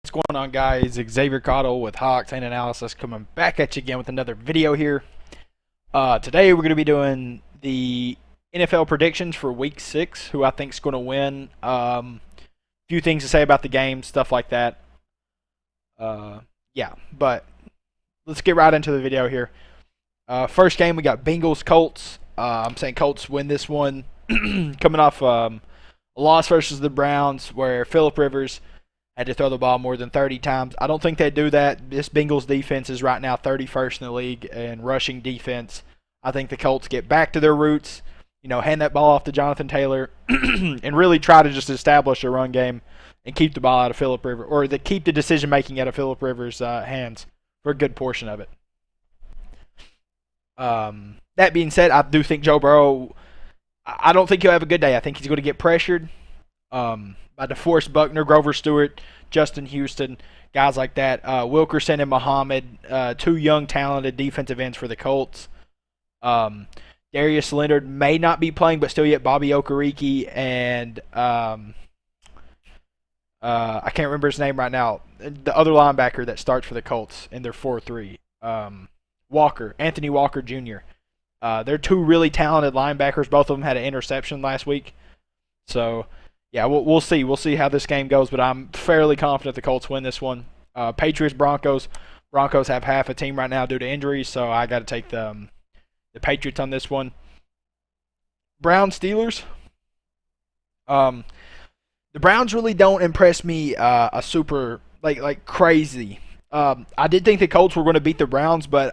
What's going on, guys? Xavier Cottle with Hawks Analysis coming back at you again with another video here. Today we're going to be doing the NFL predictions for Week 6, who I think is going to win. Few things to say about the game, stuff like that. Yeah, but let's get right into the video here. First game, we got Bengals-Colts. I'm saying Colts win this one. Coming off a loss versus the Browns, where Phillip Rivers had to throw the ball more than 30 times. I don't think they do that. This Bengals defense is right now 31st in the league in rushing defense. I think the Colts get back to their roots, hand that ball off to Jonathan Taylor and really try to just establish a run game and keep the ball out of Phillip Rivers, or keep the decision making out of Phillip Rivers' hands for a good portion of it. That being said, I do think Joe Burrow, I don't think he'll have a good day. I think he's going to get pressured by DeForest Buckner, Grover Stewart, Justin Houston, guys like that. Wilkerson and Muhammad, two young, talented defensive ends for the Colts. Darius Leonard may not be playing, but still yet Bobby Okereke and I can't remember his name right now. The other linebacker that starts for the Colts in their 4-3, Anthony Walker Jr. They're two really talented linebackers. Both of them had an interception last week. So, yeah, we'll see. We'll see how this game goes, but I'm fairly confident the Colts win this one. Patriots-Broncos. Broncos have half a team right now due to injuries, so I got to take the Patriots on this one. Browns-Steelers. The Browns really don't impress me a super, like crazy. I did think the Colts were going to beat the Browns, but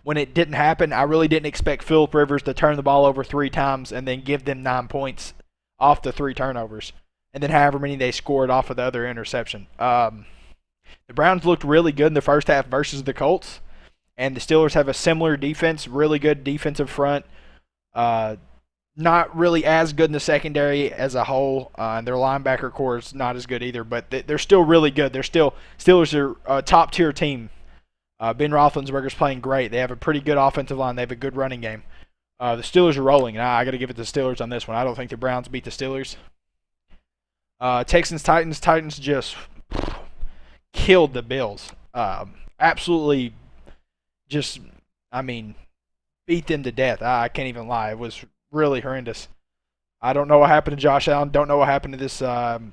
when it didn't happen, I really didn't expect Phillip Rivers to turn the ball over 3 times and then give them 9 points off the 3 turnovers, and then however many they scored off of the other interception. The Browns looked really good in the first half versus the Colts, and the Steelers have a similar defense, really good defensive front. Not really as good in the secondary as a whole, and their linebacker core is not as good either, but they're still really good. Steelers are a top-tier team. Ben Roethlisberger's playing great. They have a pretty good offensive line. They have a good running game. The Steelers are rolling, and I got to give it to the Steelers on this one. I don't think the Browns beat the Steelers. Texans-Titans. Titans just killed the Bills. Absolutely just, beat them to death. I can't even lie. It was really horrendous. I don't know what happened to Josh Allen. Don't know what happened to this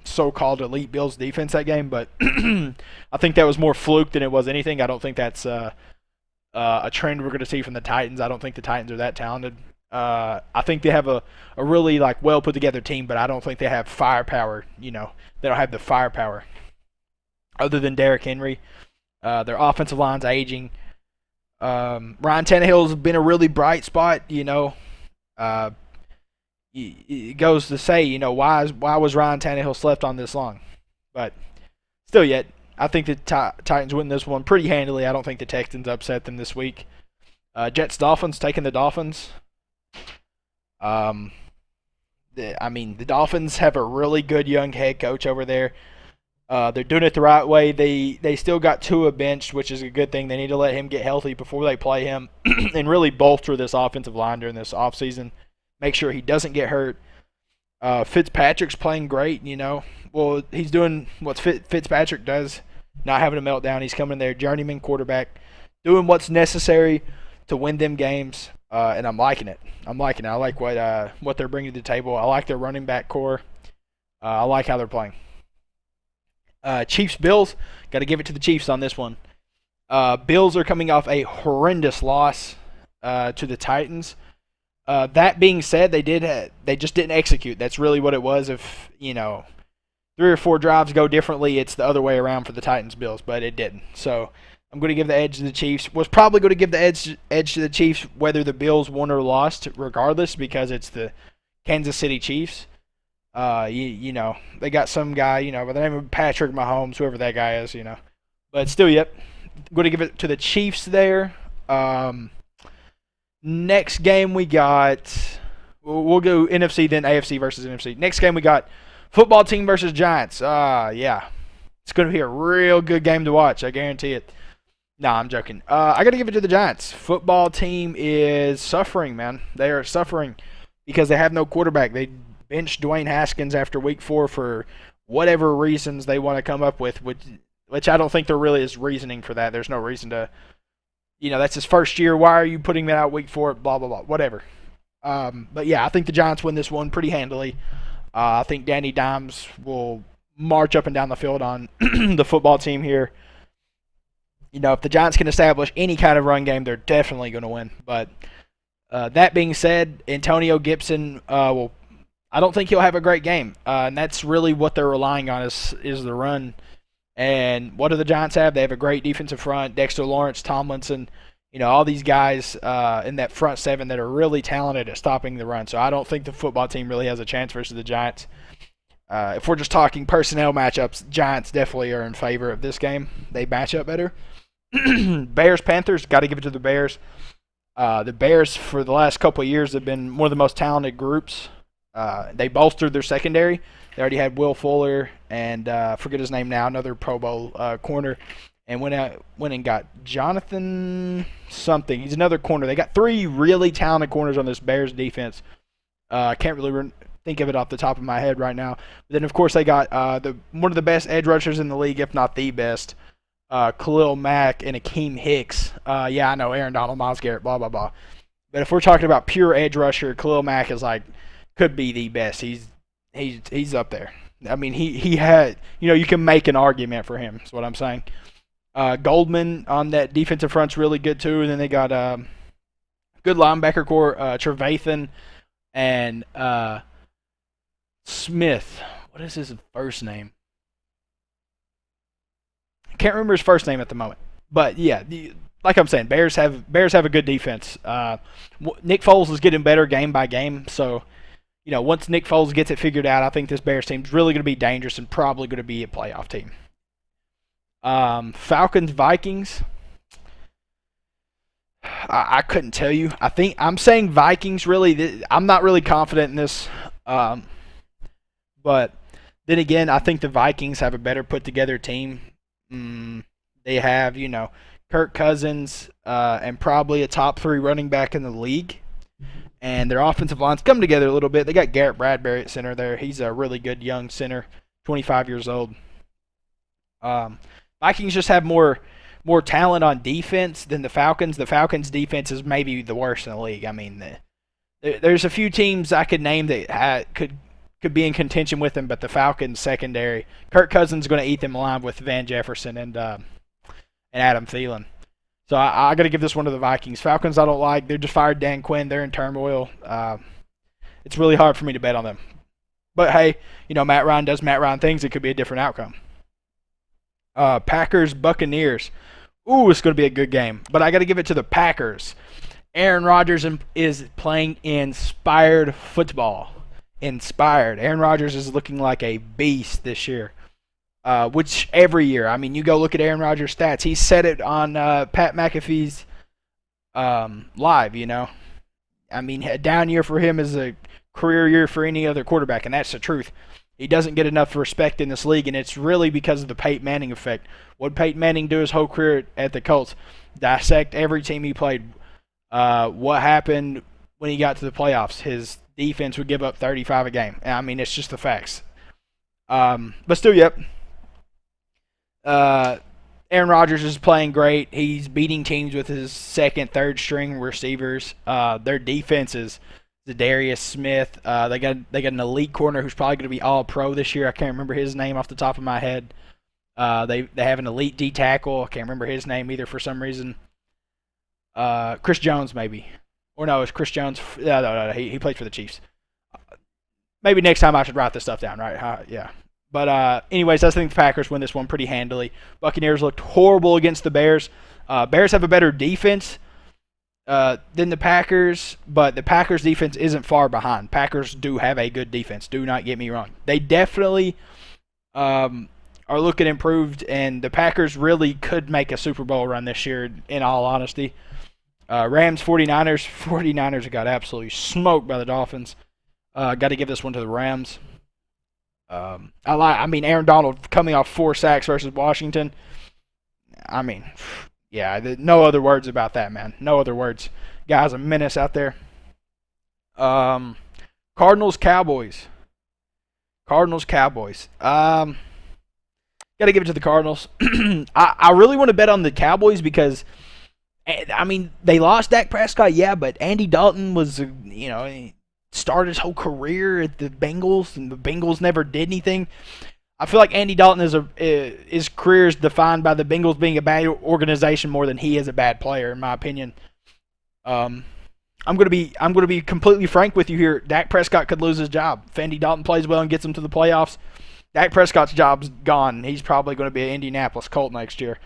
so-called elite Bills defense that game, but I think that was more fluke than it was anything. I don't think that's a trend we're going to see from the Titans. I don't think the Titans are that talented. I think they have a really well put together team, but I don't think they have firepower. They don't have the firepower other than Derrick Henry. Their offensive line's aging. Ryan Tannehill's been a really bright spot. It goes to say, why was Ryan Tannehill slept on this long? But still yet, I think the Titans win this one pretty handily. I don't think the Texans upset them this week. Jets-Dolphins, taking the Dolphins. The Dolphins have a really good young head coach over there. They're doing it the right way. They still got Tua benched, which is a good thing. They need to let him get healthy before they play him and really bolster this offensive line during this offseason. Make sure he doesn't get hurt. Fitzpatrick's playing great, Well, he's doing what Fitzpatrick does, not having a meltdown. He's coming in there, journeyman quarterback, doing what's necessary to win them games, and I'm liking it. I like what they're bringing to the table. I like their running back core. I like how they're playing. Chiefs-Bills, got to give it to the Chiefs on this one. Bills are coming off a horrendous loss to the Titans. That being said, they just didn't execute. That's really what it was. If 3 or 4 drives go differently, it's the other way around for the Titans-Bills, but it didn't. So I'm going to give the edge to the Chiefs. Was probably going to give the edge to the Chiefs whether the Bills won or lost, regardless, because it's the Kansas City Chiefs. They got some guy, by the name of Patrick Mahomes, whoever that guy is, But still, yep, I'm going to give it to the Chiefs there. Next game we got, we'll go NFC, then AFC versus NFC. Next game we got football team versus Giants. Yeah. It's going to be a real good game to watch, I guarantee it. Nah, I'm joking. I got to give it to the Giants. Football team is suffering, man. They are suffering because they have no quarterback. They benched Dwayne Haskins after week 4 for whatever reasons they want to come up with. which I don't think there really is reasoning for that. There's no reason to, that's his first year. Why are you putting him out week 4? Blah, blah, blah, whatever. But yeah, I think the Giants win this one pretty handily. I think Danny Dimes will march up and down the field on the football team here. If the Giants can establish any kind of run game, they're definitely going to win. But that being said, Antonio Gibson I don't think he'll have a great game, and that's really what they're relying on is the run. And what do the Giants have? They have a great defensive front: Dexter Lawrence, Tomlinson, all these guys in that front seven that are really talented at stopping the run. So I don't think the football team really has a chance versus the Giants. If we're just talking personnel matchups, Giants definitely are in favor of this game. They match up better. Bears, Panthers, got to give it to the Bears. The Bears, for the last couple of years, have been one of the most talented groups. They bolstered their secondary. They already had Will Fuller and forget his name now, another Pro Bowl corner, and went and got Jonathan something. He's another corner. They got 3 really talented corners on this Bears defense. I can't really think of it off the top of my head right now. But then, of course, they got one of the best edge rushers in the league, if not the best, Khalil Mack and Akeem Hicks. Yeah, I know, Aaron Donald, Myles Garrett, blah, blah, blah. But if we're talking about pure edge rusher, Khalil Mack is could be the best. He's up there. I mean, he had, you can make an argument for him, is what I'm saying. Goldman on that defensive front's really good too. And then they got good linebacker core, Trevathan and Smith. What is his first name? I can't remember his first name at the moment. But yeah, like I'm saying, Bears have a good defense. Nick Foles is getting better game by game, so once Nick Foles gets it figured out, I think this Bears team's really going to be dangerous and probably going to be a playoff team. Falcons, Vikings. I couldn't tell you. I think I'm saying Vikings. Really, I'm not really confident in this. But then again, I think the Vikings have a better put together team. They have, Kirk Cousins and probably a top 3 running back in the league. And their offensive line's come together a little bit. They got Garrett Bradbury at center there. He's a really good young center, 25 years old. Vikings just have more talent on defense than the Falcons. The Falcons' defense is maybe the worst in the league. I mean, there's a few teams I could name that could be in contention with them, but the Falcons' secondary, Kirk Cousins is going to eat them alive with Van Jefferson and Adam Thielen. So I got to give this one to the Vikings. Falcons I don't like. They just fired Dan Quinn. They're in turmoil. It's really hard for me to bet on them. But hey, Matt Ryan does Matt Ryan things. It could be a different outcome. Packers, Buccaneers. Ooh, it's going to be a good game. But I got to give it to the Packers. Aaron Rodgers is playing inspired football. Inspired. Aaron Rodgers is looking like a beast this year. Which every year, I mean, you go look at Aaron Rodgers' stats. He said it on Pat McAfee's live, I mean, a down year for him is a career year for any other quarterback, and that's the truth. He doesn't get enough respect in this league, and it's really because of the Peyton Manning effect. What did Peyton Manning do his whole career at the Colts? Dissect every team he played. What happened when he got to the playoffs? His defense would give up 35 a game. I mean, it's just the facts. But still, yep. Aaron Rodgers is playing great. He's beating teams with his second, third string receivers. Their defense is Zadarius Smith. They got an elite corner who's probably going to be all pro this year. I can't remember his name off the top of my head. They have an elite D tackle. I can't remember his name either for some reason. Chris Jones maybe, or no, it's Chris Jones. No, he plays for the Chiefs. Maybe next time I should write this stuff down, right? Yeah. But anyways, I think the Packers win this one pretty handily. Buccaneers looked horrible against the Bears. Bears have a better defense than the Packers, but the Packers' defense isn't far behind. Packers do have a good defense. Do not get me wrong. They definitely are looking improved, and the Packers really could make a Super Bowl run this year, in all honesty. Rams, 49ers. 49ers got absolutely smoked by the Dolphins. Got to give this one to the Rams. Aaron Donald coming off 4 sacks versus Washington. I mean, yeah, no other words about that, man. No other words. Guy's a menace out there. Cardinals, Cowboys. Got to give it to the Cardinals. I really want to bet on the Cowboys because, I mean, they lost Dak Prescott, yeah, but Andy Dalton was, he started his whole career at the Bengals, and the Bengals never did anything. I feel like Andy Dalton his career is defined by the Bengals being a bad organization more than he is a bad player, in my opinion. I'm gonna be completely frank with you here. Dak Prescott could lose his job if Andy Dalton plays well and gets him to the playoffs. Dak Prescott's job's gone. He's probably going to be an Indianapolis Colt next year,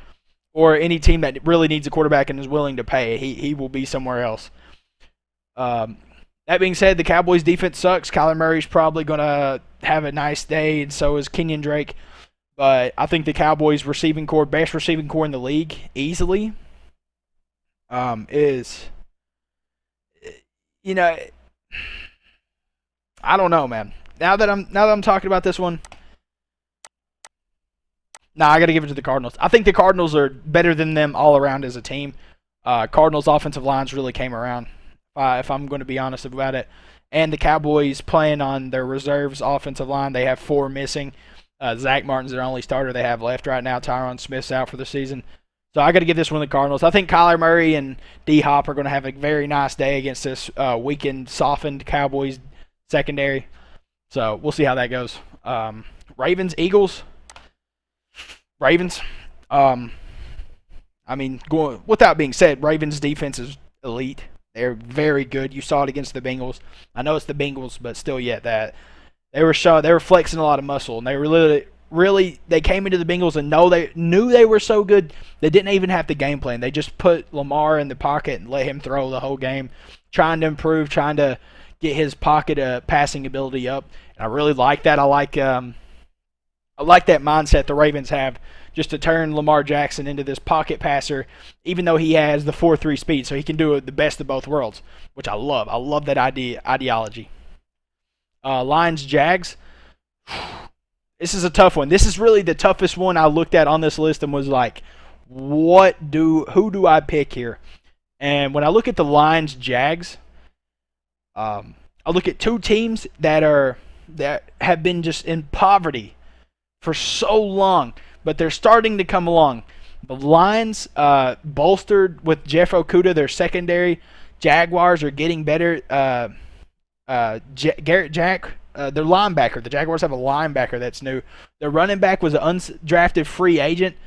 or any team that really needs a quarterback and is willing to pay. He will be somewhere else. That being said, the Cowboys' defense sucks. Kyler Murray's probably going to have a nice day, and so is Kenyon Drake. But I think the Cowboys' receiving core, best receiving core in the league, easily, is, you know, I don't know, man. Now that I'm talking about this one, I got to give it to the Cardinals. I think the Cardinals are better than them all around as a team. Cardinals' offensive lines really came around, if I'm going to be honest about it. And the Cowboys playing on their reserves offensive line. They have 4 missing. Zach Martin's their only starter they have left right now. Tyron Smith's out for the season. So I got to give this one to the Cardinals. I think Kyler Murray and D-Hop are going to have a very nice day against this weakened, softened Cowboys secondary. So we'll see how that goes. Ravens, Eagles. Ravens. Without being said, Ravens' defense is elite. They're very good. You saw it against the Bengals. I know it's the Bengals, but still, that they were flexing a lot of muscle, and they were really they came into the Bengals and knew they were so good. They didn't even have to game plan. They just put Lamar in the pocket and let him throw the whole game, trying to improve, trying to get his pocket passing ability up. And I really like that. I like that mindset the Ravens have, just to turn Lamar Jackson into this pocket passer, even though he has the 4.3 speed, so he can do the best of both worlds, which I love. I love that ideology. Lions, Jags. This is a tough one. This is really the toughest one I looked at on this list and was like, who do I pick here? And when I look at the Lions, Jags, I look at 2 teams that have been just in poverty for so long, but they're starting to come along. The Lions, bolstered with Jeff Okudah, their secondary. Jaguars are getting better. Garrett Jack, their linebacker. The Jaguars have a linebacker that's new. Their running back was an undrafted free agent.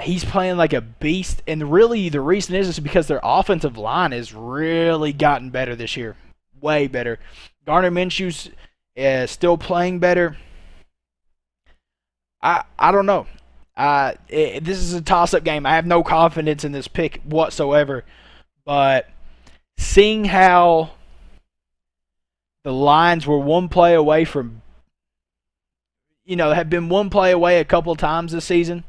He's playing like a beast, and really the reason is because their offensive line has really gotten better this year. Way better. Gardner Minshew's still playing better. I don't know. This is a toss-up game. I have no confidence in this pick whatsoever. But seeing how the Lions were one play away from, have been one play away a couple of times this season,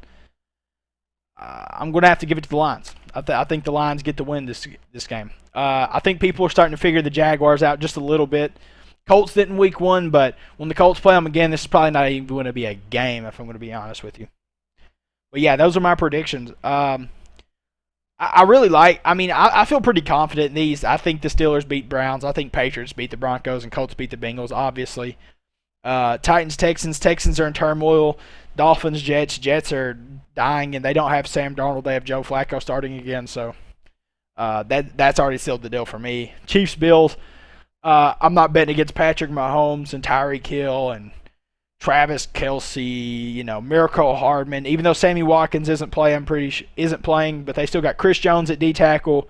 I'm going to have to give it to the Lions. I think the Lions get to win this game. I think people are starting to figure the Jaguars out just a little bit. Colts didn't week 1, but when the Colts play them again, this is probably not even going to be a game, if I'm going to be honest with you. But yeah, those are my predictions. I really like. I feel pretty confident in these. I think the Steelers beat Browns. I think Patriots beat the Broncos, and Colts beat the Bengals. Obviously, Titans, Texans. Texans are in turmoil. Dolphins, Jets. Jets are dying, and they don't have Sam Darnold. They have Joe Flacco starting again. So that's already sealed the deal for me. Chiefs, Bills. I'm not betting against Patrick Mahomes and Tyreek Hill and Travis Kelce, Miracle Hardman. Even though Sammy Watkins isn't playing, but they still got Chris Jones at D tackle,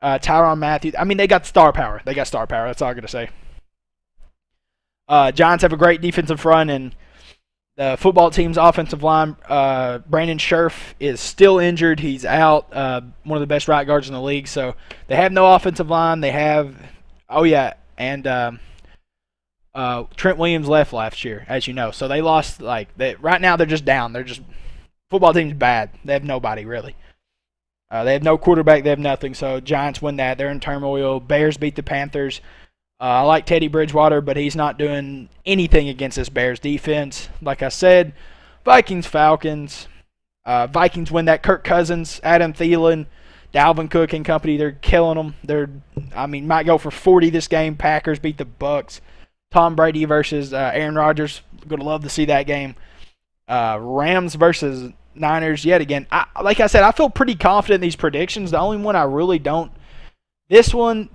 Tyrann Mathieu. They got star power. That's all I'm gonna say. Giants have a great defensive front, and the football team's offensive line. Brandon Scherf is still injured. He's out. One of the best right guards in the league. So they have no offensive line. They have. And Trent Williams left last year, as you know. So they lost, right now they're just down. Football team's bad. They have nobody, really. They have no quarterback. They have nothing. So Giants win that. They're in turmoil. Bears beat the Panthers. I like Teddy Bridgewater, but he's not doing anything against this Bears defense. Like I said, Vikings, Falcons. Vikings win that. Kirk Cousins, Adam Thielen, Dalvin Cook and company, they're killing them. Might go for 40 this game. Packers beat the Bucks. Tom Brady versus Aaron Rodgers. Going to love to see that game. Rams versus Niners yet again. Like I said, I feel pretty confident in these predictions. The only one I really don't. This one,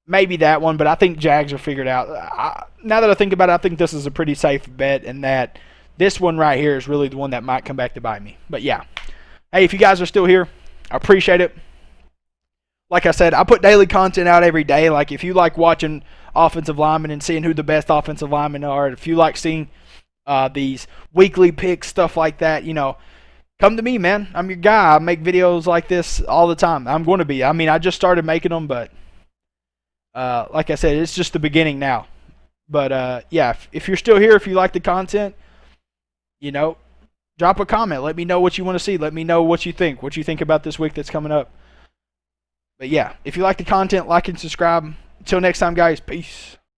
maybe that one, but I think Jags are figured out. Now that I think about it, I think this is a pretty safe bet, and that this one right here is really the one that might come back to bite me. But yeah. Hey, if you guys are still here, I appreciate it. Like I said, I put daily content out every day. Like if you like watching offensive linemen and seeing who the best offensive linemen are, if you like seeing these weekly picks, stuff like that, come to me, man. I'm your guy. I make videos like this all the time. I'm going to be. I mean, I just started making them, but like I said, it's just the beginning now. But yeah, if you're still here, if you like the content, drop a comment. Let me know what you want to see. Let me know what you think about this week that's coming up. But yeah, if you like the content, like and subscribe. Until next time, guys, peace.